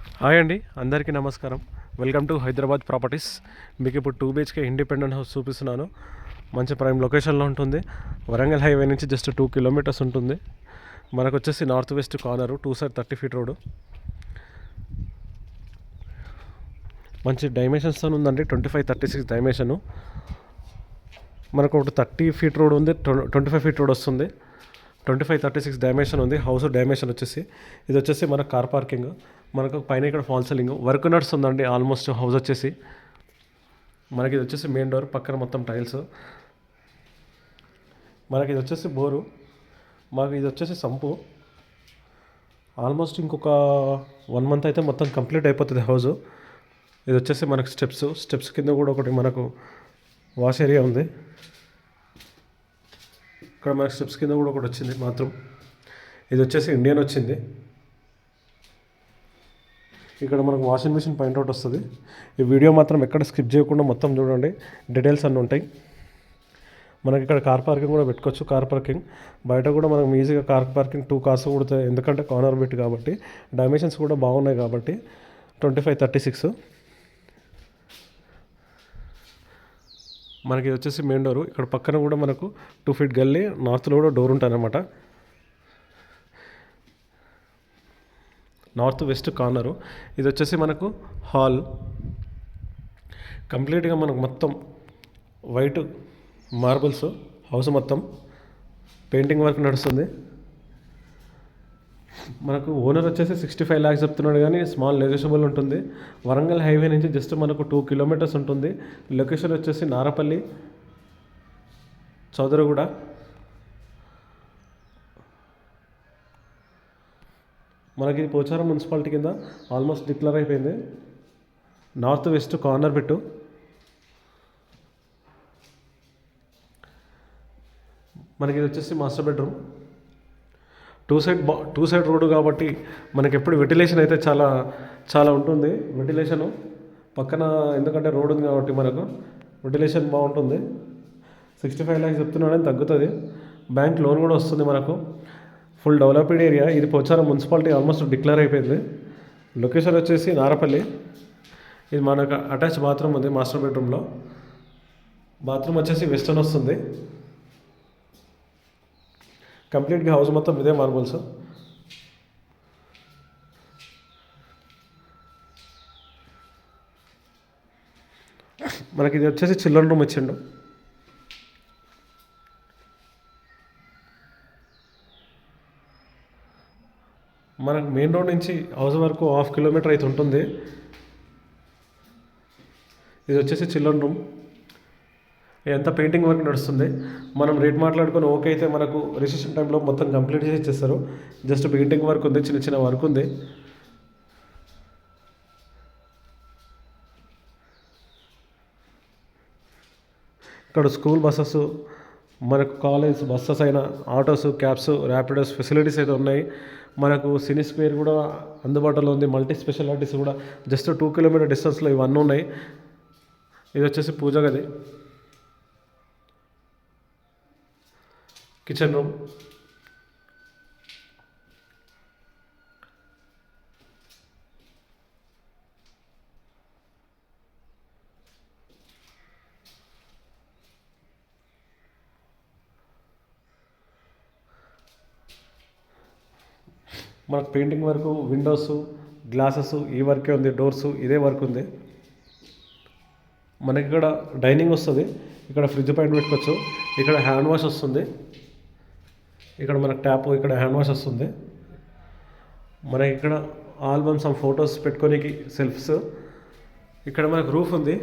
Hi అండి, అందరికీ నమస్కారం. Welcome to Hyderabad properties. మీకు ఇప్పుడు 2 BHK ఇండిపెండెంట్ హౌస్ చూపిస్తున్నాను. మంచి ప్రైమ్ లొకేషన్లో ఉంటుంది. వరంగల్ హైవే నుంచి జస్ట్ 2 కిలోమీటర్స్ ఉంటుంది. మనకు వచ్చేసి north west corner, 2 side 30 feet road. మంచి డైమెన్షన్స్తో ఉందండి. 25-36 డైమెన్షను. మనకు ఒకటి 30 ఫీట్ రోడ్ ఉంది, 25 ఫీట్ రోడ్ వస్తుంది. 25-36 డైమెన్షన్ ఉంది. హౌస్ డైమెన్షన్ వచ్చేసి ఇది వచ్చేసి మనకు కార్ పార్కింగ్. మనకు పైన ఇక్కడ ఫాల్ సీలింగ్ వర్క్ నడుస్తుందండి. ఆల్మోస్ట్ హౌస్ వచ్చేసి మనకి ఇది వచ్చేసి మెయిన్ డోర్, పక్కన మొత్తం టైల్స్. మనకి ఇది వచ్చేసి బోరు, మాకు ఇది వచ్చేసి సంపు. ఆల్మోస్ట్ ఇంకొక 1 మంత్ అయితే మొత్తం కంప్లీట్ అయిపోతుంది హౌస్. ఇది వచ్చేసి మనకు స్టెప్స్ కింద కూడా ఒకటి మనకు వాష్ ఏరియా ఉంది. ఇక్కడ మనకు స్టెప్స్ కింద కూడా ఒకటి వచ్చింది బాత్రూమ్. ఇది వచ్చేసి ఇండియన్ వచ్చింది. ఇక్కడ మనకు వాషింగ్ మిషన్ పాయింట్ అవుట్ వస్తుంది. ఈ వీడియో మాత్రం ఎక్కడ స్కిప్ చేయకుండా మొత్తం చూడండి, డీటెయిల్స్ అన్నీ ఉంటాయి. మనకి ఇక్కడ కార్ పార్కింగ్ కూడా పెట్టుకోవచ్చు. కార్ పార్కింగ్ బయట కూడా మనం ఈజీగా కార్ పార్కింగ్ 2 కార్స్ కూడా, ఎందుకంటే కార్నర్ బిట్ కాబట్టి డైమెన్షన్స్ కూడా బాగున్నాయి కాబట్టి 25-36. మనకి వచ్చేసి మెయిన్ డోరు. ఇక్కడ పక్కన కూడా మనకు 2 ఫీట్ గల్లీ, నార్త్లో కూడా డోర్ ఉంటుంది అన్నమాట. North west corner. ఇది వచ్చేసి మనకు హాల్. కంప్లీట్గా మనకు మొత్తం వైట్ మార్బుల్స్. హౌస్ మొత్తం పెయింటింగ్ వర్క్ నడుస్తుంది. మనకు ఓనర్ వచ్చేసి 65 lakhs చెప్తున్నాడు, కానీ స్మాల్ నెగోషియబుల్ ఉంటుంది. వరంగల్ హైవే నుంచి జస్ట్ మనకు 2 కిలోమీటర్స్ ఉంటుంది. లొకేషన్ వచ్చేసి నారపల్లి, చౌదరగూడ. మనకి పోచారం మున్సిపాలిటీ కింద ఆల్మోస్ట్ డిక్లేర్ అయిపోయింది. నార్త్ వెస్ట్ కార్నర్ పెట్టు. మనకి ఇది వచ్చేసి మాస్టర్ బెడ్రూమ్. 2 సైడ్ రోడ్డు కాబట్టి మనకి ఎప్పుడు వెంటిలేషన్ అయితే చాలా ఉంటుంది. వెంటిలేషను పక్కన, ఎందుకంటే రోడ్ ఉంది కాబట్టి మనకు వెంటిలేషన్ బాగుంటుంది. 65 lakhs చెప్తున్నాడని తగ్గుతుంది. బ్యాంక్ లోన్ కూడా వస్తుంది మనకు. Full developed area. ఇది పోచారం మున్సిపాలిటీ ఆల్మోస్ట్ డిక్లేర్ అయిపోయింది. లొకేషన్ వచ్చేసి నారపల్లి. ఇది మనకు అటాచ్ బాత్రూమ్ ఉంది మాస్టర్ బెడ్రూమ్లో. బాత్రూమ్ వచ్చేసి వెస్టర్న్ వస్తుంది. కంప్లీట్గా హౌస్ మొత్తం ఇదే మార్బుల్స్. మనకి ఇది వచ్చేసి చిల్డ్రన్ రూమ్ ఇచ్చిండు. మనకు మెయిన్ రోడ్ నుంచి హౌస్ వరకు 1/2 కిలోమీటర్ అయితే ఉంటుంది. ఇది వచ్చేసి చిల్డ్రన్ రూమ్. ఎంత పెయింటింగ్ వర్క్ నడుస్తుంది. మనం రేట్ మాట్లాడుకొని ఓకే అయితే మనకు రిజిస్ట్రేషన్ టైంలో మొత్తం కంప్లీట్ చేసి ఇచ్చేస్తారు. జస్ట్ పెయింటింగ్ వర్క్ ఉంది, చిన్న వర్క్ ఉంది. ఇక్కడ స్కూల్ బస్సెస్, మనకు కాలేజ్ బస్సెస్ అయినా, ఆటోస్, క్యాబ్స్, ర్యాపిడోస్ ఫెసిలిటీస్ అయితే ఉన్నాయి. మనకు సినీ స్క్వేర్ కూడా అందుబాటులో ఉంది. మల్టీ స్పెషాలిటీస్ కూడా జస్ట్ 2 కిలోమీటర్ డిస్టెన్స్లో ఇవన్నీ ఉన్నాయి. ఇది వచ్చేసి పూజ గది, కిచెన్ రూమ్. మనకు పెయింటింగ్ వర్క్, విండోస్, గ్లాసెస్ ఈ వర్కే ఉంది. డోర్స్ ఇదే వర్క్ ఉంది. మనకి ఇక్కడ డైనింగ్ వస్తుంది. ఇక్కడ ఫ్రిడ్జ్ పాయింట్ పెట్టుకోవచ్చు. ఇక్కడ హ్యాండ్ వాష్ వస్తుంది. ఇక్కడ మనకు ట్యాప్, ఇక్కడ హ్యాండ్ వాష్ వస్తుంది. మనకి ఇక్కడ ఆల్బమ్స్, ఫొటోస్ పెట్టుకోనికి సెల్ఫ్స్. ఇక్కడ మనకు రూఫ్ ఉంది.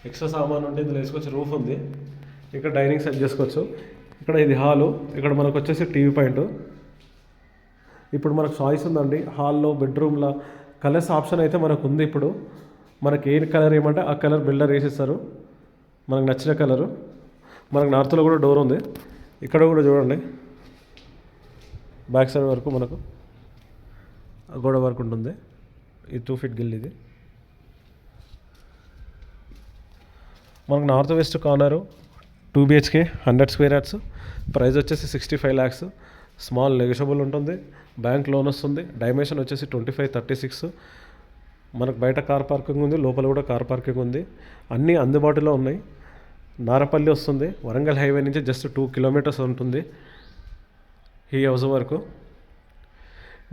ఎక్స్ట్రా సామాన్ ఉంటే ఇందులో వేసుకోవచ్చు. రూఫ్ ఉంది. ఇక్కడ డైనింగ్ సెట్ చేసుకోవచ్చు. ఇక్కడ ఇది హాలు. ఇక్కడ మనకు వచ్చేసి టీవీ పాయింట్. ఇప్పుడు మనకు చాయిస్ ఉందండి. హాల్లో, బెడ్రూమ్లో కలర్స్ ఆప్షన్ అయితే మనకు ఉంది. ఇప్పుడు మనకి ఏ కలర్ ఏమంటే ఆ కలర్ బిల్డర్ వేసిస్తారు, మనకు నచ్చిన కలరు. మనకు నార్త్లో కూడా డోర్ ఉంది. ఇక్కడ కూడా చూడండి, బ్యాక్ సైడ్ వరకు మనకు గోడ వరకు ఉంటుంది. ఇది 2 ఫీట్ గిల్. ఇది మనకు north west corner, 2 BHK 100 square yards. Price వచ్చేసి 65 lakhs. స్మాల్ నెగోషియబుల్ ఉంటుంది. బ్యాంక్ లోన్ వస్తుంది. డైమెన్షన్ వచ్చేసి 25-36. మనకు బయట కార్ పార్కింగ్ ఉంది, లోపల కూడా కార్ పార్కింగ్ ఉంది. అన్నీ అందుబాటులో ఉన్నాయి. నారపల్లి వస్తుంది. వరంగల్ హైవే నుంచి జస్ట్ 2 కిలోమీటర్స్ ఉంటుంది ఈ హౌస్ వరకు.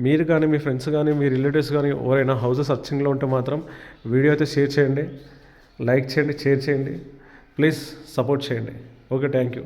మీరు కానీ మీ ఫ్రెండ్స్ కానీ మీ రిలేటివ్స్ కానీ ఎవరైనా హౌస్ సర్చింగ్లో ఉంటే మాత్రం వీడియో అయితే షేర్ చేయండి, లైక్ చేయండి, షేర్ చేయండి. ప్లీజ్ సపోర్ట్ చేయండి. Okay, thank you.